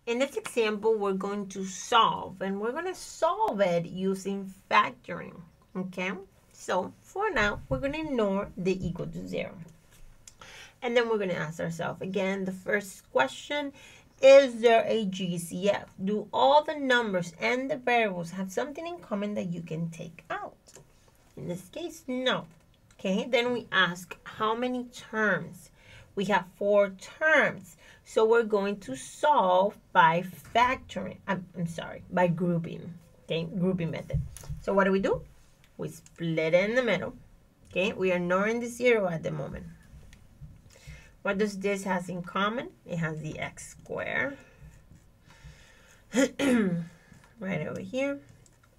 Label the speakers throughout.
Speaker 1: In this example, we're going to solve, and we're going to solve it using factoring, okay? So for now, we're going to ignore the equal to 0. And then we're going to ask ourselves again, the first question, is there a GCF? Do all the numbers and the variables have something in common that you can take out? In this case, no. Okay, then we ask how many terms? We have 4 terms. So we're going to solve by factoring. By grouping. Okay, grouping method. So what do? We split it in the middle. Okay, we are ignoring the 0 at the moment. What does this has in common? It has the x squared. Right over here.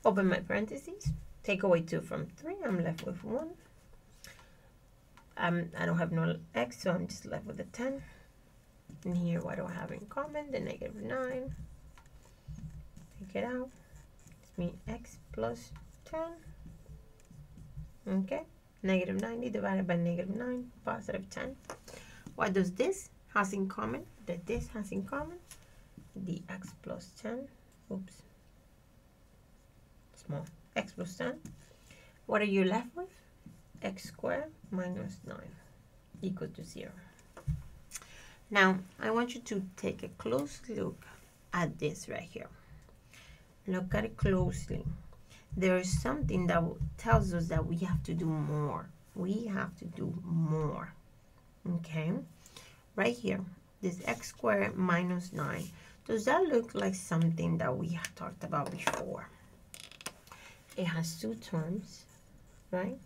Speaker 1: Open my parentheses. Take away 2 from 3. I'm left with 1. I don't have no x, so I'm just left with a 10. And here, what do I have in common? The negative 9. Take it out. It's me x plus 10. Okay. Negative 90 divided by negative 9, positive 10. What does this has in common? That this has in common? The x plus 10. Oops. Small. X plus 10. What are you left with? X squared minus 9 equal to 0. Now, I want you to take a close look at this right here. Look at it closely. There is something that tells us that we have to do more. We have to do more. Okay? Right here, this x squared minus 9. Does that look like something that we have talked about before? It has 2 terms, right?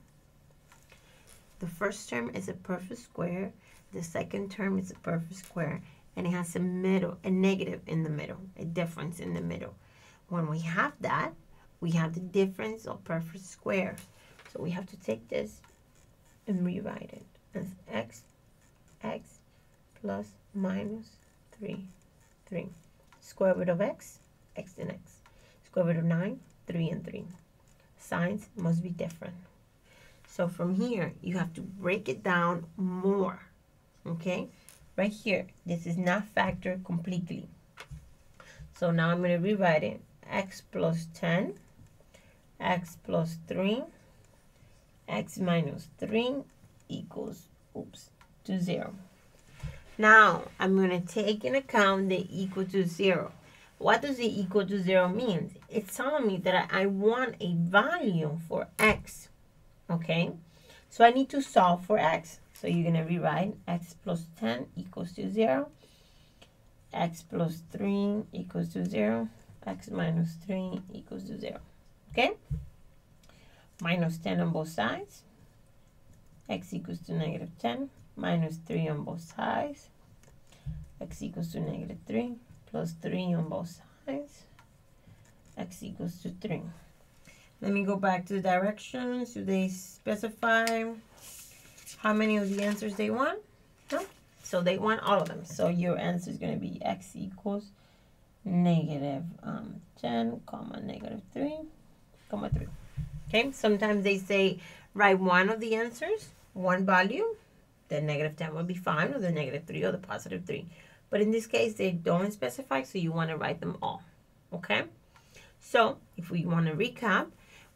Speaker 1: The first term is a perfect square. The second term is a perfect square. And it has a negative in the middle, a difference in the middle. When we have that, we have the difference of perfect squares. So we have to take this and rewrite it as x plus minus 3. Square root of x and x. Square root of 9, 3 and 3. Signs must be different. So from here, you have to break it down more, okay? Right here, this is not factored completely. So now I'm going to rewrite it. X plus 10, x plus 3, x minus 3 equals, to 0. Now, I'm going to take into account the equal to 0. What does the equal to 0 mean? It's telling me that I want a value for x. Okay, so I need to solve for x. So you're going to rewrite x plus 10 equals to 0. X plus 3 equals to 0. X minus 3 equals to 0. Okay? Minus 10 on both sides. X equals to negative 10. Minus 3 on both sides. X equals to negative 3. Plus 3 on both sides. X equals to 3. Let me go back to the directions. Do they specify how many of the answers they want? No. So they want all of them. So your answer is going to be x equals negative 10, negative 3, 3. Okay. Sometimes they say write one of the answers, one value. The negative 10 will be fine, or the negative 3, or the positive 3. But in this case, they don't specify, so you want to write them all. Okay. So if we want to recap,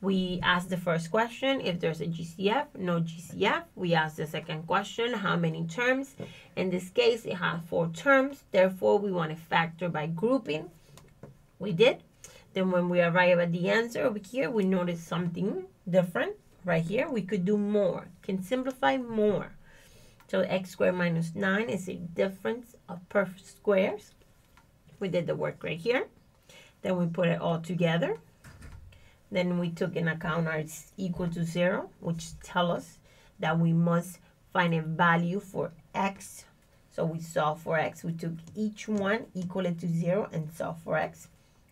Speaker 1: we asked the first question, if there's a GCF, no GCF. We asked the second question, how many terms? In this case, it has 4 terms. Therefore, we want to factor by grouping. We did. Then when we arrive at the answer over here, we notice something different right here. We could do more, can simplify more. So x squared minus 9 is a difference of perfect squares. We did the work right here. Then we put it all together. Then we took in account our equal to 0, which tell us that we must find a value for x. So we solved for x. We took each one equal to 0 and solved for x,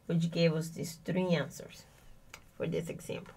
Speaker 1: which gave us these 3 answers for this example.